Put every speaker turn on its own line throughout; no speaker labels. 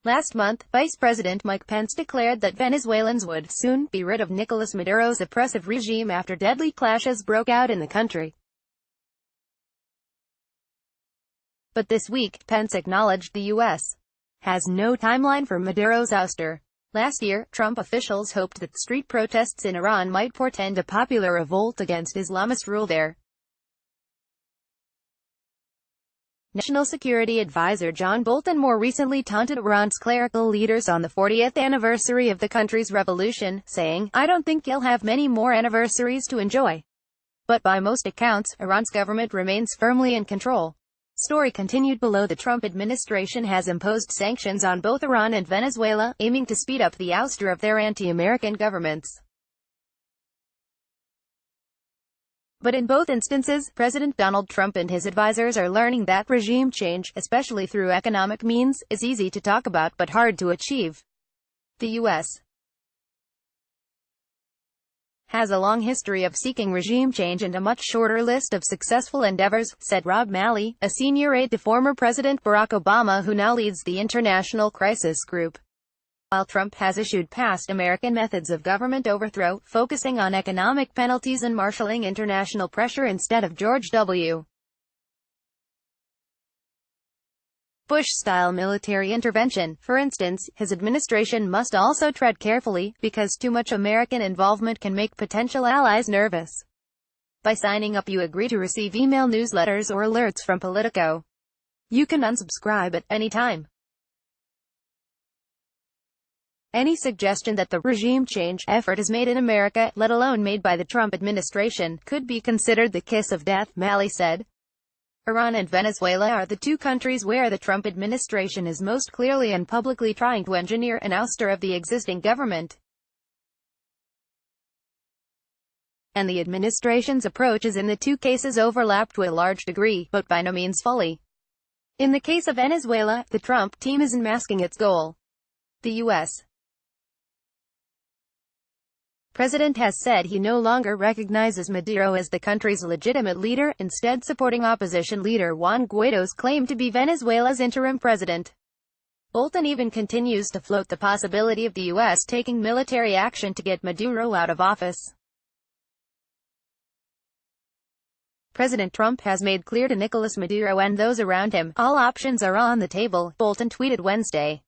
Last month, Vice President Mike Pence declared that Venezuelans would soon be rid of Nicolás Maduro's oppressive regime after deadly clashes broke out in the country. But this week, Pence acknowledged the U.S. has no timeline for Maduro's ouster. Last year, Trump officials hoped that street protests in Iran might portend a popular revolt against Islamist rule there. National Security Advisor John Bolton more recently taunted Iran's clerical leaders on the 40th anniversary of the country's revolution, saying, "I don't think you'll have many more anniversaries to enjoy." But by most accounts, Iran's government remains firmly in control. Story continued below. The Trump administration has imposed sanctions on both Iran and Venezuela, aiming to speed up the ouster of their anti-American governments. But in both instances, President Donald Trump and his advisors are learning that regime change, especially through economic means, is easy to talk about but hard to achieve. The U.S. has a long history of seeking regime change and a much shorter list of successful endeavors, said Rob Malley, a senior aide to former President Barack Obama who now leads the International Crisis Group. While Trump has issued past American methods of government overthrow, focusing on economic penalties and marshalling international pressure instead of George W. Bush-style military intervention, for instance, his administration must also tread carefully, because too much American involvement can make potential allies nervous. By signing up, you agree to receive email newsletters or alerts from Politico. You can unsubscribe at any time. Any suggestion that the regime change effort is made in America, let alone made by the Trump administration, could be considered the kiss of death, Malley said. Iran and Venezuela are the two countries where the Trump administration is most clearly and publicly trying to engineer an ouster of the existing government. And the administration's approaches in the two cases overlap to a large degree, but by no means fully. In the case of Venezuela, the Trump team is unmasking its goal. The U.S. President has said he no longer recognizes Maduro as the country's legitimate leader, instead supporting opposition leader Juan Guaido's claim to be Venezuela's interim president. Bolton even continues to float the possibility of the U.S. taking military action to get Maduro out of office. President Trump has made clear to Nicolás Maduro and those around him, all options are on the table, Bolton tweeted Wednesday.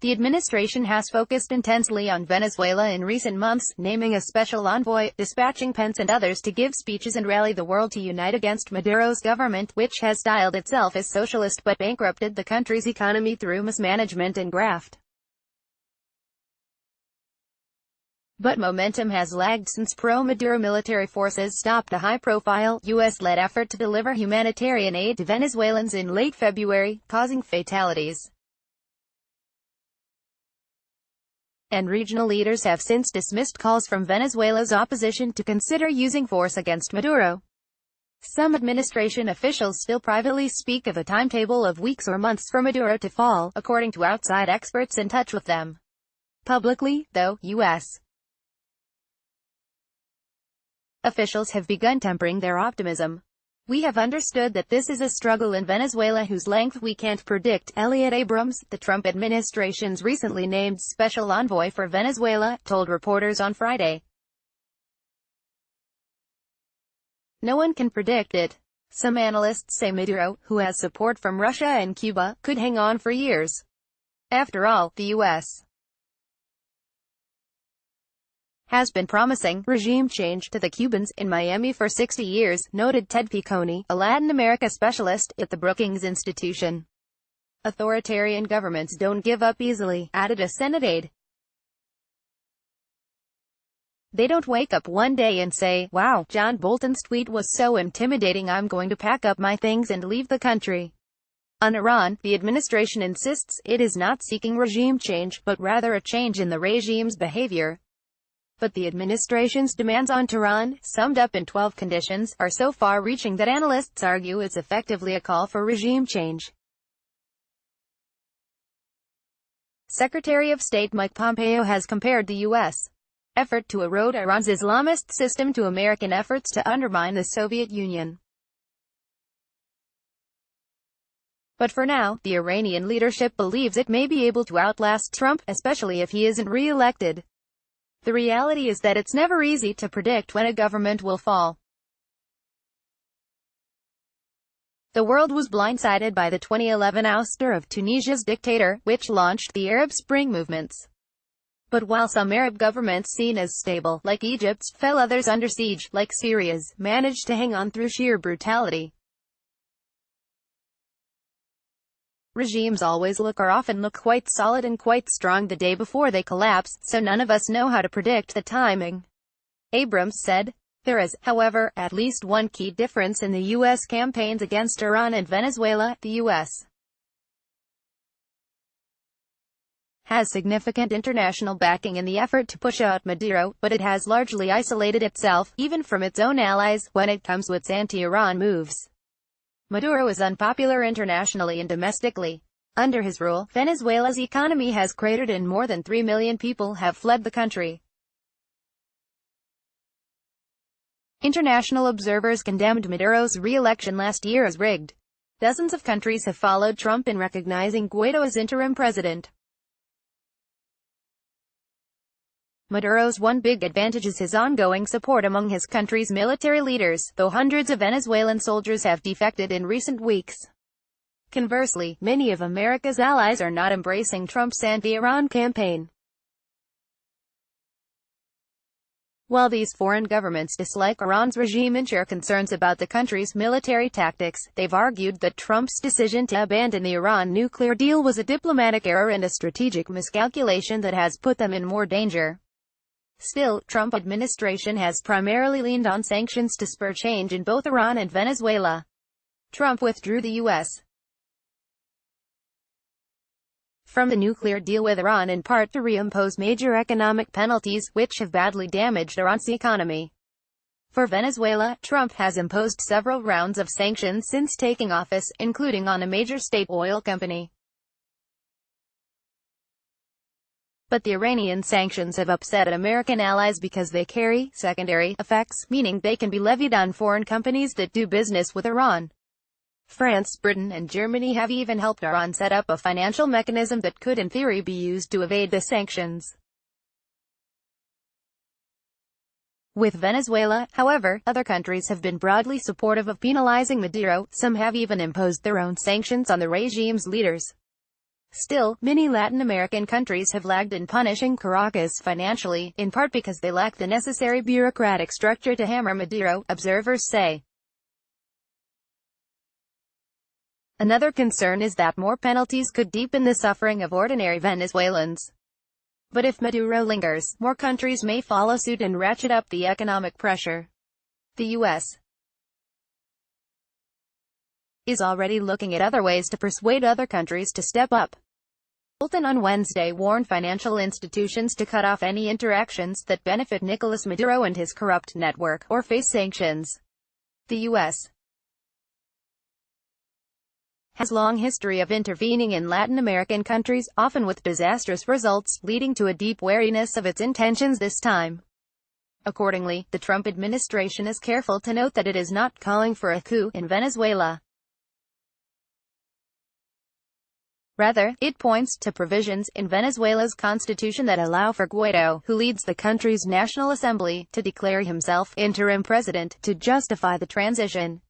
The administration has focused intensely on Venezuela in recent months, naming a special envoy, dispatching Pence and others to give speeches and rally the world to unite against Maduro's government, which has styled itself as socialist but bankrupted the country's economy through mismanagement and graft. But momentum has lagged since pro-Maduro military forces stopped a high-profile, U.S.-led effort to deliver humanitarian aid to Venezuelans in late February, causing fatalities. And regional leaders have since dismissed calls from Venezuela's opposition to consider using force against Maduro. Some administration officials still privately speak of a timetable of weeks or months for Maduro to fall, according to outside experts in touch with them. Publicly, though, U.S. officials have begun tempering their optimism. "We have understood that this is a struggle in Venezuela whose length we can't predict," Elliot Abrams, the Trump administration's recently named special envoy for Venezuela, told reporters on Friday. "No one can predict it. Some analysts say Maduro, who has support from Russia and Cuba, could hang on for years. After all, the U.S. has been promising regime change to the Cubans in Miami for 60 years, noted Ted Piccone, a Latin America specialist at the Brookings Institution. Authoritarian governments don't give up easily, added a Senate aide. They don't wake up one day and say, "Wow, John Bolton's tweet was so intimidating, I'm going to pack up my things and leave the country." On Iran, the administration insists it is not seeking regime change, but rather a change in the regime's behavior. But the administration's demands on Tehran, summed up in 12 conditions, are so far-reaching that analysts argue it's effectively a call for regime change. Secretary of State Mike Pompeo has compared the U.S. effort to erode Iran's Islamist system to American efforts to undermine the Soviet Union. But for now, the Iranian leadership believes it may be able to outlast Trump, especially if he isn't re-elected. The reality is that it's never easy to predict when a government will fall. The world was blindsided by the 2011 ouster of Tunisia's dictator, which launched the Arab Spring movements. But while some Arab governments seen as stable, like Egypt's, fell, others under siege, like Syria's, managed to hang on through sheer brutality. Regimes always look or often look quite solid and quite strong the day before they collapse, so none of us know how to predict the timing. Abrams said. There is, however, at least one key difference in the U.S. campaigns against Iran and Venezuela. The U.S. has significant international backing in the effort to push out Maduro, but it has largely isolated itself, even from its own allies, when it comes to its anti-Iran moves. Maduro is unpopular internationally and domestically. Under his rule, Venezuela's economy has cratered and more than 3 million people have fled the country. International observers condemned Maduro's re-election last year as rigged. Dozens of countries have followed Trump in recognizing Guaido as interim president. Maduro's one big advantage is his ongoing support among his country's military leaders, though hundreds of Venezuelan soldiers have defected in recent weeks. Conversely, many of America's allies are not embracing Trump's anti-Iran campaign. While these foreign governments dislike Iran's regime and share concerns about the country's military tactics, they've argued that Trump's decision to abandon the Iran nuclear deal was a diplomatic error and a strategic miscalculation that has put them in more danger. Still, Trump administration has primarily leaned on sanctions to spur change in both Iran and Venezuela. Trump withdrew the U.S. from the nuclear deal with Iran in part to reimpose major economic penalties, which have badly damaged Iran's economy. For Venezuela, Trump has imposed several rounds of sanctions since taking office, including on a major state oil company. But the Iranian sanctions have upset American allies because they carry secondary effects, meaning they can be levied on foreign companies that do business with Iran. France, Britain, and Germany have even helped Iran set up a financial mechanism that could in theory be used to evade the sanctions. With Venezuela, however, other countries have been broadly supportive of penalizing Maduro. Some have even imposed their own sanctions on the regime's leaders. Still, many Latin American countries have lagged in punishing Caracas financially, in part because they lack the necessary bureaucratic structure to hammer Maduro, observers say. Another concern is that more penalties could deepen the suffering of ordinary Venezuelans. But if Maduro lingers, more countries may follow suit and ratchet up the economic pressure. The U.S. is already looking at other ways to persuade other countries to step up. Bolton on Wednesday warned financial institutions to cut off any interactions that benefit Nicolás Maduro and his corrupt network, or face sanctions. The U.S. has a long history of intervening in Latin American countries, often with disastrous results, leading to a deep wariness of its intentions this time. Accordingly, the Trump administration is careful to note that it is not calling for a coup in Venezuela. Rather, it points to provisions in Venezuela's constitution that allow for Guaido, who leads the country's National Assembly, to declare himself interim president, to justify the transition.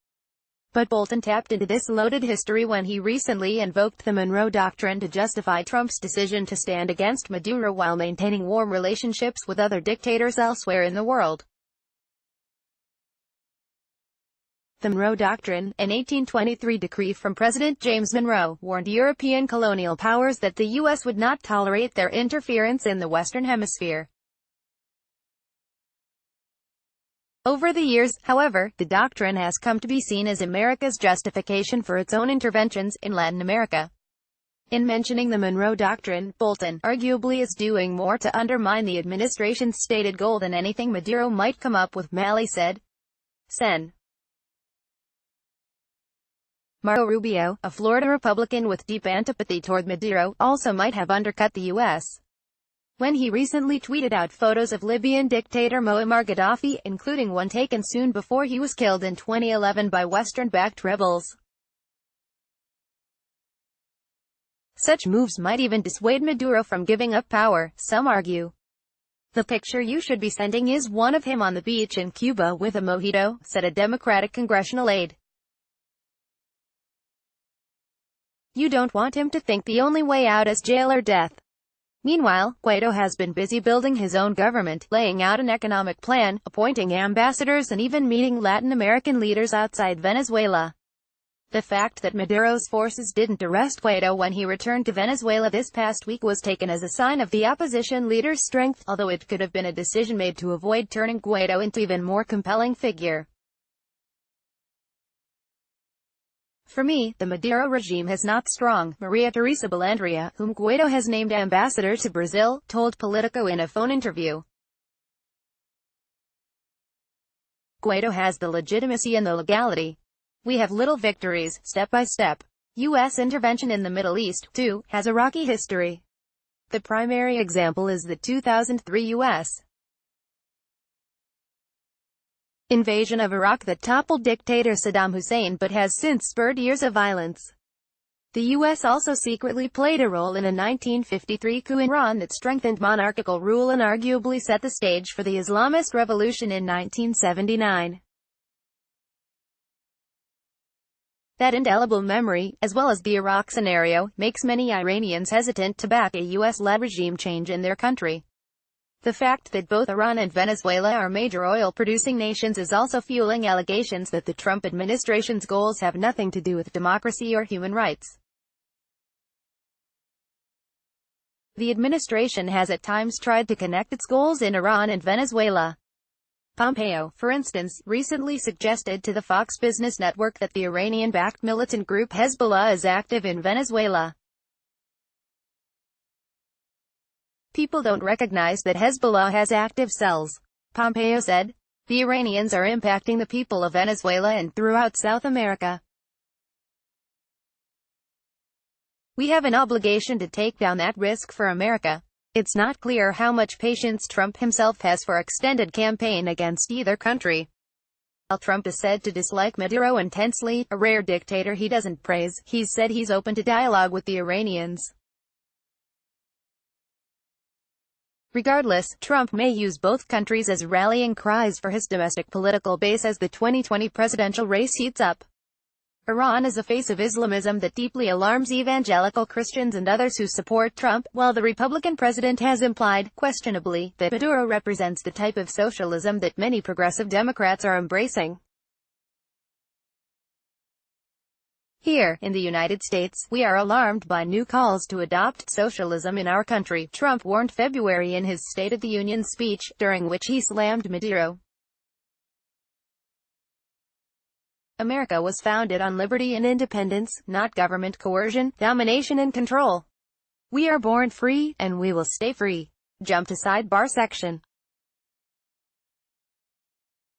But Bolton tapped into this loaded history when he recently invoked the Monroe Doctrine to justify Trump's decision to stand against Maduro while maintaining warm relationships with other dictators elsewhere in the world. The Monroe Doctrine, an 1823 decree from President James Monroe, warned European colonial powers that the U.S. would not tolerate their interference in the Western Hemisphere. Over the years, however, the doctrine has come to be seen as America's justification for its own interventions in Latin America. In mentioning the Monroe Doctrine, Bolton, arguably, is doing more to undermine the administration's stated goal than anything Maduro might come up with, Malley said. Sen. Marco Rubio, a Florida Republican with deep antipathy toward Maduro, also might have undercut the U.S. when he recently tweeted out photos of Libyan dictator Muammar Gaddafi, including one taken soon before he was killed in 2011 by Western-backed rebels. Such moves might even dissuade Maduro from giving up power, some argue. The picture you should be sending is one of him on the beach in Cuba with a mojito, said a Democratic congressional aide. You don't want him to think the only way out is jail or death. Meanwhile, Guaido has been busy building his own government, laying out an economic plan, appointing ambassadors and even meeting Latin American leaders outside Venezuela. The fact that Maduro's forces didn't arrest Guaido when he returned to Venezuela this past week was taken as a sign of the opposition leader's strength, although it could have been a decision made to avoid turning Guaido into an even more compelling figure. For me, the Maduro regime has not strong, Maria Teresa Beltran, whom Guaido has named ambassador to Brazil, told Politico in a phone interview. Guaido has the legitimacy and the legality. We have little victories, step by step. U.S. intervention in the Middle East, too, has a rocky history. The primary example is the 2003 U.S. invasion of Iraq that toppled dictator Saddam Hussein but has since spurred years of violence. The U.S. also secretly played a role in a 1953 coup in Iran that strengthened monarchical rule and arguably set the stage for the Islamist revolution in 1979. That indelible memory, as well as the Iraq scenario, makes many Iranians hesitant to back a U.S.-led regime change in their country. The fact that both Iran and Venezuela are major oil-producing nations is also fueling allegations that the Trump administration's goals have nothing to do with democracy or human rights. The administration has at times tried to connect its goals in Iran and Venezuela. Pompeo, for instance, recently suggested to the Fox Business Network that the Iranian-backed militant group Hezbollah is active in Venezuela. People don't recognize that Hezbollah has active cells, Pompeo said. The Iranians are impacting the people of Venezuela and throughout South America. We have an obligation to take down that risk for America. It's not clear how much patience Trump himself has for extended campaign against either country. While Trump is said to dislike Maduro intensely, a rare dictator he doesn't praise, he's said he's open to dialogue with the Iranians. Regardless, Trump may use both countries as rallying cries for his domestic political base as the 2020 presidential race heats up. Iran is a face of Islamism that deeply alarms evangelical Christians and others who support Trump, while the Republican president has implied, questionably, that Maduro represents the type of socialism that many progressive Democrats are embracing. Here, in the United States, we are alarmed by new calls to adopt socialism in our country, Trump warned February in his State of the Union speech, during which he slammed Maduro. America was founded on liberty and independence, not government coercion, domination and control. We are born free, and we will stay free. Jump to sidebar section.